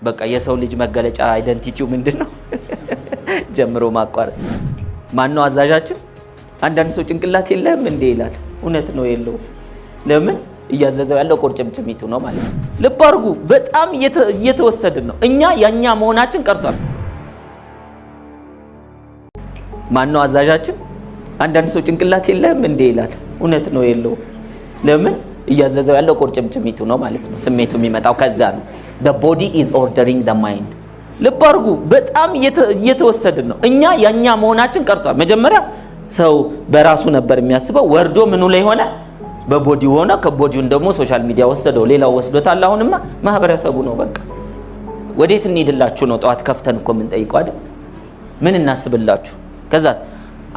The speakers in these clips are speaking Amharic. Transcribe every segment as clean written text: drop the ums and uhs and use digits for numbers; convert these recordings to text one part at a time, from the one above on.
በቃ የሰው ልጅ መገለጫ አይደንቲቲው ምንድነው? ጀምሮ ማቋረጥ። ማነው አዛዣችን? አንዳንድ ሰው ጭንቅላት የለም እንዴ ይላል። እውነት ነው የለው። ለምን እያዘዘው ያለው ቁርጭምጭሚቱ ነው ማለት ነው። ልብ አድርጉ፣ በጣም እየተወሰድን ነው። እኛ ያኛ መሆናችን ቀርቷል። ማነው አዛዣችን? አንዳንድ ሰው ጭንቅላት የለም እንዴ ይላል። እውነት ነው የለው። ለምን እያዘዘው ያለው ቁርጭምጭሚቱ ነው ማለት ነው። ስሜቱ የሚመጣው ከዛ ነው። the body is ordering the mind። ልብ አድርጉ፣ በጣም እየተወሰድን ነው። እኛ ያኛ መሆናችን ቀርቷል። መጀመሪያ ሰው በራሱ ነበር የሚያስበው፣ ወርዶ ምኑ ላይ ሆነ? በቦዲው ሆነ። ከቦዲውን ደግሞ ሶሻል ሚዲያ ወሰደው፣ ሌላው ወስዶታል። አሁንማ ማህበረሰቡ ነው። በቃ ወዴት እንሄድላችሁ ነው? ጠዋት ከፍተን እኮ ምን ጠይቀው አይደል? ምን እናስብላችሁ? ከዛ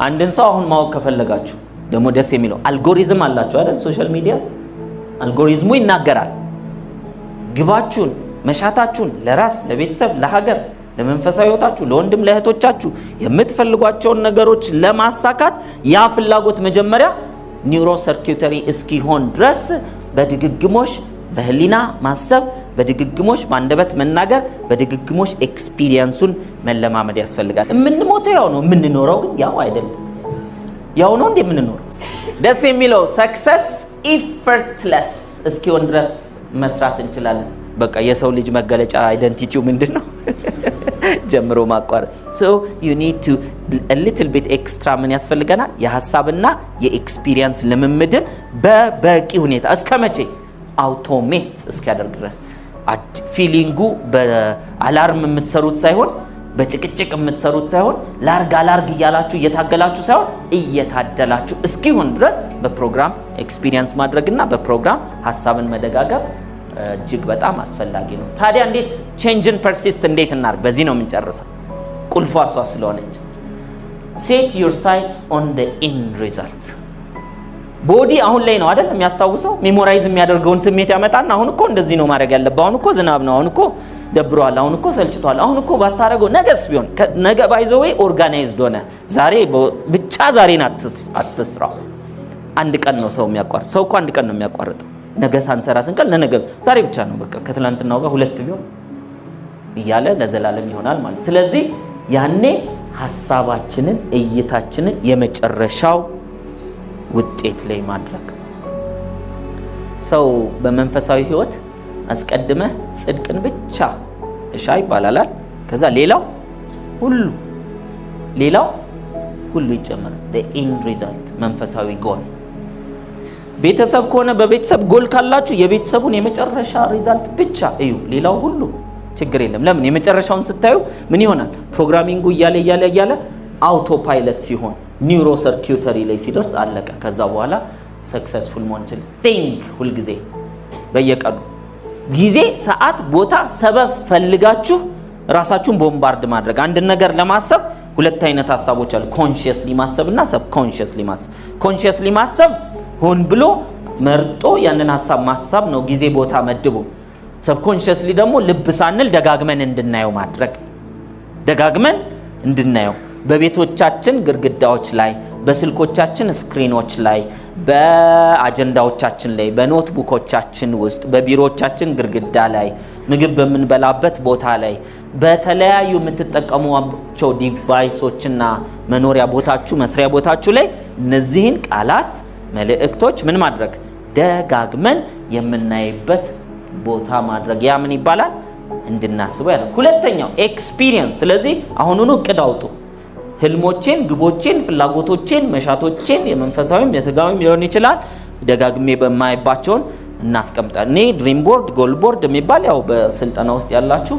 አንድን ሰው አሁን ማወቅ ከፈለጋችሁ ደግሞ ደስ የሚለው አልጎሪዝም አላችሁ አይደል? ሶሻል ሚዲያስ አልጎሪዝሙ ይናገራል። ግባችሁን፣ መሻታችሁን ለራስ፣ ለቤተሰብ፣ ለሀገር፣ ለመንፈሳዊ ህይወታችሁ፣ ለወንድም ለእህቶቻችሁ የምትፈልጓቸውን ነገሮች ለማሳካት ያ ፍላጎት መጀመሪያ ኒውሮ ሰርኪዩተሪ እስኪሆን ድረስ በድግግሞሽ በህሊና ማሰብ፣ በድግግሞሽ በአንደበት መናገር፣ በድግግሞሽ ኤክስፒሪየንሱን መለማመድ ያስፈልጋል። የምንሞተው ያው ነው፣ የምንኖረው ግን ያው አይደለም። ያው ነው እንዴ የምንኖረው? ደስ የሚለው ሰክሰስ ኢፈርትለስ እስኪሆን ድረስ መስራት እንችላለን። በቃ የሰው ልጅ መገለጫ አይደንቲቲው ምንድነው? ጀምሮ ማቋረጥ። so you need to a little bit extra ምን ያስፈልገናል? የሐሳብና የኤክስፒሪየንስ ልምምድን በበቂ ሁኔታ እስከመቼ አውቶሜት እስኪያደርግ ድረስ ፊሊንጉ በአላርም የምትሰሩት ሳይሆን በጭቅጭቅ የምትሰሩት ሳይሆን ላርግ አላርግ እያላችሁ እየታገላችሁ ሳይሆን እየታደላችሁ እስኪሆን ድረስ በፕሮግራም ኤክስፒሪየንስ ማድረግና በፕሮግራም ሐሳብን መደጋገብ እጅግ በጣም አስፈላጊ ነው። ታዲያ እንዴት ቼንጅን ፐርሲስት እንዴት እናርግ? በዚህ ነው የምንጨርሰው። ቁልፏ እሷ ስለሆነች set your sights on the end result። ቦዲ አሁን ላይ ነው አይደል የሚያስታውሰው፣ ሜሞራይዝ የሚያደርገውን ስሜት ያመጣና አሁን እኮ እንደዚህ ነው ማድረግ ያለብህ፣ አሁን እኮ ዝናብ ነው፣ አሁን እኮ ደብሯል፣ አሁን እኮ ሰልችቷል፣ አሁን እኮ ባታረገው ነገስ ቢሆን ነገ ባይዘው ወይ ኦርጋናይዝድ ሆነ ዛሬ ብቻ ዛሬን አትስራው። አንድ ቀን ነው ሰው የሚያቋርጥ። ሰው እኮ አንድ ቀን ነው የሚያቋርጠው። ነገ ሳንሰራ ስንቀል ለነገ ዛሬ ብቻ ነው በቃ ከትላንትናው ጋር ሁለት ቢሆን እያለ ለዘላለም ይሆናል ማለት። ስለዚህ ያኔ ሐሳባችንን እይታችንን የመጨረሻው ውጤት ላይ ማድረግ። ሰው በመንፈሳዊ ህይወት አስቀድመህ ጽድቅን ብቻ እሻ ይባላል። ከዛ ሌላው ሁሉ ይጨመራል። the end result መንፈሳዊ ጎል። ቤተሰብ ከሆነ በቤተሰብ ጎል ካላችሁ የቤተሰቡን የመጨረሻ ሪዛልት ብቻ እዩ። ሌላው ሁሉ ችግር የለም። ለምን? የመጨረሻውን ስታዩ ምን ይሆናል? ፕሮግራሚንጉ እያለ አውቶ ፓይለት ሲሆን ኒውሮ ሰርኪዩተሪ ላይ ሲደርስ አለቀ። ከዛ በኋላ ሰክሰስፉል መሆን ይችላል። ቲንክ ሁልጊዜ በየቀኑ ጊዜ፣ ሰዓት፣ ቦታ፣ ሰበብ ፈልጋችሁ ራሳችሁን ቦምባርድ ማድረግ። አንድ ነገር ለማሰብ ሁለት አይነት ሐሳቦች አሉ። ኮንሺየስሊ ማሰብና ሰብኮንሺየስሊ ማሰብ። ኮንሺየስሊ ማሰብ ሆን ብሎ መርጦ ያንን ሐሳብ ማሰብ ነው፣ ጊዜ ቦታ መድቦ። ሰብኮንሺየስሊ ደግሞ ልብ ሳንል ደጋግመን እንድናየው ማድረግ። ደጋግመን እንድናየው በቤቶቻችን ግድግዳዎች ላይ፣ በስልኮቻችን ስክሪኖች ላይ፣ በአጀንዳዎቻችን ላይ፣ በኖትቡኮቻችን ውስጥ፣ በቢሮዎቻችን ግድግዳ ላይ፣ ምግብ በምንበላበት ቦታ ላይ፣ በተለያዩ የምትጠቀሙቸው ዲቫይሶችና መኖሪያ ቦታችሁ፣ መስሪያ ቦታችሁ ላይ እነዚህን ቃላት፣ መልእክቶች ምን ማድረግ? ደጋግመን የምናይበት ቦታ ማድረግ። ያ ምን ይባላል? እንድናስበው ያለ። ሁለተኛው ኤክስፒሪየንስ። ስለዚህ አሁኑኑ እቅድ አውጡ። ህልሞቼን፣ ግቦቼን፣ ፍላጎቶቼን፣ መሻቶቼን የመንፈሳዊም የስጋዊም ሊሆን ይችላል ደጋግሜ በማይባቸውን እናስቀምጣለን። እኔ ድሪም ቦርድ፣ ጎል ቦርድ የሚባል ያው በስልጠና ውስጥ ያላችሁ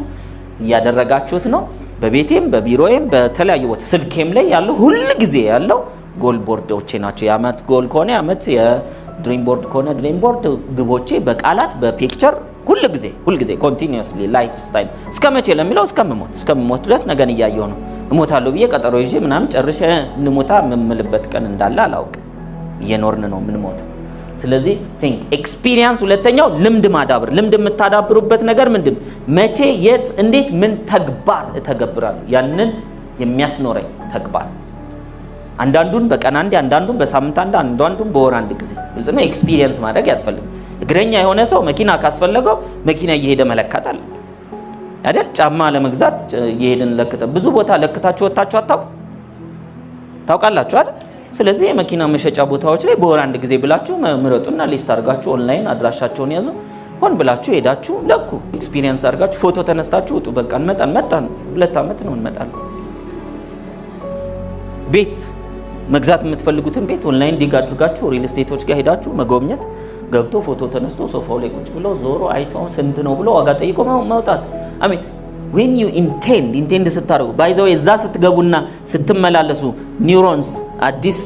እያደረጋችሁት ነው። በቤቴም በቢሮዬም በተለያዩ ቦታ ስልኬም ላይ ያለው ሁሉ ጊዜ ያለው ጎል ቦርዶቼ ናቸው። የአመት ጎል ከሆነ የአመት፣ የድሪም ቦርድ ከሆነ ድሪም ቦርድ፣ ግቦቼ በቃላት በፒክቸር ሁልጊዜ ኮንቲኒዩስሊ ላይፍ ስታይል። እስከመቼ ለሚለው እስከምሞት ድረስ ነገን እያየሁ ነው። እሞታለሁ ብዬ ቀጠሮ ይዤ ምናምን ጨርሼ እንሞታ የምምልበት ቀን እንዳለ አላውቅም። እየኖርን ነው የምንሞተው። ስለዚህ ቲንክ ኤክስፒሪየንስ። ሁለተኛው ልምድ ማዳበር። ልምድ የምታዳብሩበት ነገር ምንድን? መቼ፣ የት፣ እንዴት፣ ምን ተግባር እተገብራለሁ? ያንን የሚያስኖረኝ ተግባር አንዳንዱን በቀን አንዴ፣ አንዳንዱን በሳምንት አንዴ፣ አንዳንዱን በወር አንድ ጊዜ ግልጽ ነው። ኤክስፒሪየንስ ማድረግ ያስፈልጋል። እግረኛ የሆነ ሰው መኪና ካስፈለገው መኪና እየሄደ መለካት አለበት። አይደል? ጫማ ለመግዛት ይሄንን ለክተ ብዙ ቦታ ለክታችሁ ወጣችሁ ታውቃላችሁ አይደል? ስለዚህ የመኪና መሸጫ ቦታዎች ላይ በወር አንድ ጊዜ ብላችሁ ምረጡና ሊስት አድርጋችሁ ኦንላይን አድራሻቸውን ያዙ። ሆን ብላችሁ ሄዳችሁ ለኩ ኤክስፒሪየንስ አድርጋችሁ ፎቶ ተነስታችሁ ውጡ። በቃ መጣን 2 ዓመት ነው እንመጣለን። ቤት መግዛት የምትፈልጉትን ቤት ኦንላይን ዲግ አድርጋችሁ ሪል ስቴቶች ጋር ሄዳችሁ መጎብኘት፣ ገብቶ ፎቶ ተነስቶ ሶፋው ላይ ቁጭ ብለው ዞሮ አይተው ስንት ነው ብሎ ዋጋ ጠይቆ መውጣት። አሜን when you intend ስታረጉ ባይዘው እዛ ስትገቡና ስትመላለሱ ኒውሮንስ አዲስ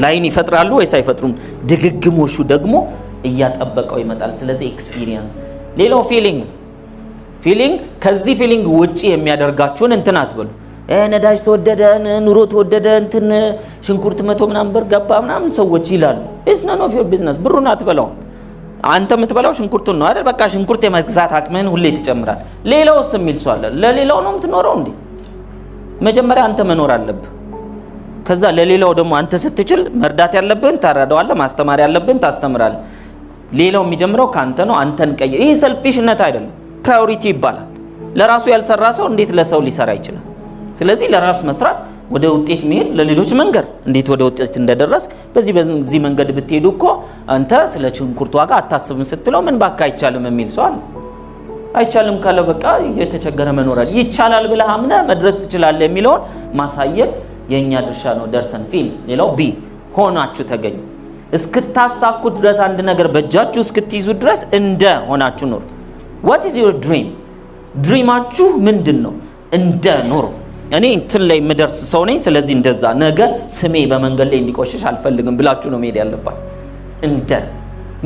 ላይን ይፈጥራሉ ወይስ አይፈጥሩም? ድግግሞሹ ደግሞ እያጠበቀው ይመጣል። ስለዚህ ኤክስፒሪየንስ። ሌላው ፊሊንግ ከዚህ ፊሊንግ ውጪ የሚያደርጋችሁን እንትን አትበሉ። ነዳጅ ተወደደ፣ ኑሮ ተወደደ፣ እንትን ሽንኩርት 100 ምናምን ብር ገባ ምናምን ሰዎች ይላሉ። it's none of your business። ብሩን አትበላው። አንተ የምትበላው ሽንኩርቱን ነው አይደል? በቃ ሽንኩርት የመግዛት አቅምን ሁሌ ትጨምራል። ሌላውስ የሚል ሰው አለ። ለሌላው ነው የምትኖረው እንዴ? መጀመሪያ አንተ መኖር አለብህ። ከዛ ለሌላው ደግሞ አንተ ስትችል መርዳት ያለብህን ታረዳዋለህ፣ ማስተማር ያለብህን ታስተምራለህ። ሌላው የሚጀምረው ካንተ ነው። አንተን ቀይር። ይሄ ሰልፊሽነት አይደለም፣ ፕራዮሪቲ ይባላል። ለራሱ ያልሰራ ሰው እንዴት ለሰው ሊሰራ ይችላል? ስለዚህ ለራስ መስራት፣ ወደ ውጤት መሄድ፣ ለሌሎች መንገር እንዴት ወደ ውጤት እንደደረስ በዚህ መንገድ ብትሄዱ እኮ አንተ ስለ ሽንኩርት ዋጋ አታስብም ስትለው ምን ባካ አይቻልም የሚል ሰው አለ። አይቻልም ካለ በቃ የተቸገረ መኖራል። ይቻላል ብለህ አምነህ መድረስ ትችላለህ የሚለውን ማሳየት የኛ ድርሻ ነው። ደርሰን ፊል። ሌላው ቢ ሆናችሁ ተገኙ። እስክታሳኩ ድረስ አንድ ነገር በእጃችሁ እስክትይዙ ድረስ እንደ ሆናችሁ ኑሩ። what is your dream? ድሪማችሁ ምንድነው? እንደ ኑሩ። እኔ እንትን ላይ ምደርስ ሰው ነኝ፣ ስለዚህ እንደዛ ነገ ስሜ በመንገድ ላይ እንዲቆሽሽ አልፈልግም ብላችሁ ነው መሄድ ያለባችሁ። እንደ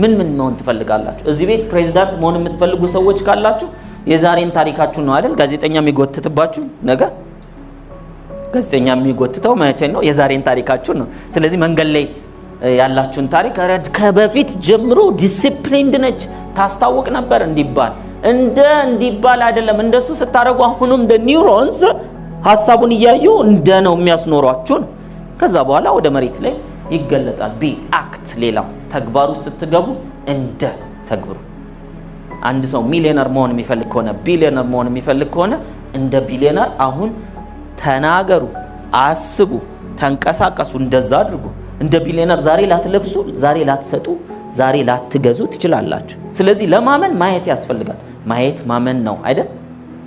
ምን መሆን ትፈልጋላችሁ? እዚህ ቤት ፕሬዚዳንት መሆን የምትፈልጉ ሰዎች ካላችሁ የዛሬን ታሪካችሁ ነው አይደል? ጋዜጠኛ የሚጎትትባችሁ ነገ ጋዜጠኛ የሚጎትተው መቼ ነው? የዛሬን ታሪካችሁ ነው። ስለዚህ መንገድ ላይ ያላችሁን ታሪክ ከበፊት ጀምሮ ዲሲፕሊንድ ነች ታስታውቅ ነበር እንዲባል አይደለም። እንደሱ ስታረጉ አሁንም ኒውሮንስ ሐሳቡን እያዩ እንደ ነው የሚያስኖሯችሁ። ከዛ በኋላ ወደ መሬት ላይ ይገለጣል። ቢ አክት። ሌላው ተግባሩ ስትገቡ እንደ ተግብሩ። አንድ ሰው ሚሊዮነር መሆን የሚፈልግ ከሆነ ቢሊዮነር መሆን የሚፈልግ ከሆነ እንደ ቢሊዮነር አሁን ተናገሩ፣ አስቡ፣ ተንቀሳቀሱ፣ እንደዛ አድርጉ። እንደ ቢሊዮነር ዛሬ ላትለብሱ፣ ዛሬ ላትሰጡ፣ ዛሬ ላትገዙ ትችላላችሁ። ስለዚህ ለማመን ማየት ያስፈልጋል። ማየት ማመን ነው አይደል?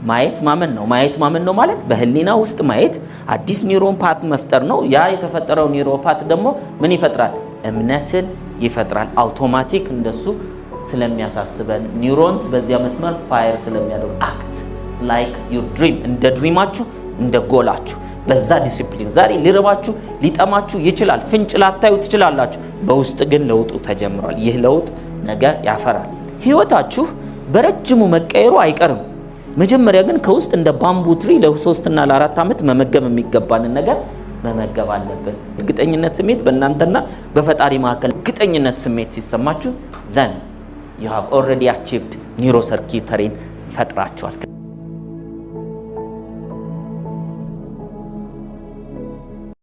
ማየት ማመን ነው ማለት በህሊና ውስጥ ማየት አዲስ ኒውሮን ፓት መፍጠር ነው። ያ የተፈጠረው ኒውሮን ፓት ደግሞ ምን ይፈጥራል? እምነትን ይፈጥራል። አውቶማቲክ እንደሱ ስለሚያሳስበን ኒውሮንስ በዚያ መስመር ፋየር ስለሚያደርጉ አክት ላይክ ዩር ድሪም። እንደ ድሪማችሁ እንደ ጎላችሁ በዛ ዲሲፕሊን። ዛሬ ሊረባችሁ ሊጠማችሁ ይችላል። ፍንጭ ላታዩ ትችላላችሁ። በውስጥ ግን ለውጡ ተጀምሯል። ይህ ለውጥ ነገ ያፈራል። ህይወታችሁ በረጅሙ መቀየሩ አይቀርም። መጀመሪያ ግን ከውስጥ እንደ ባምቡ ትሪ ለ3 እና ለ4 ዓመት መመገብ የሚገባንን ነገር መመገብ አለብን። እርግጠኝነት ስሜት በእናንተና በፈጣሪ መካከል እርግጠኝነት ስሜት ሲሰማችሁ then you have already achieved neurosurgery ፈጥራችኋል።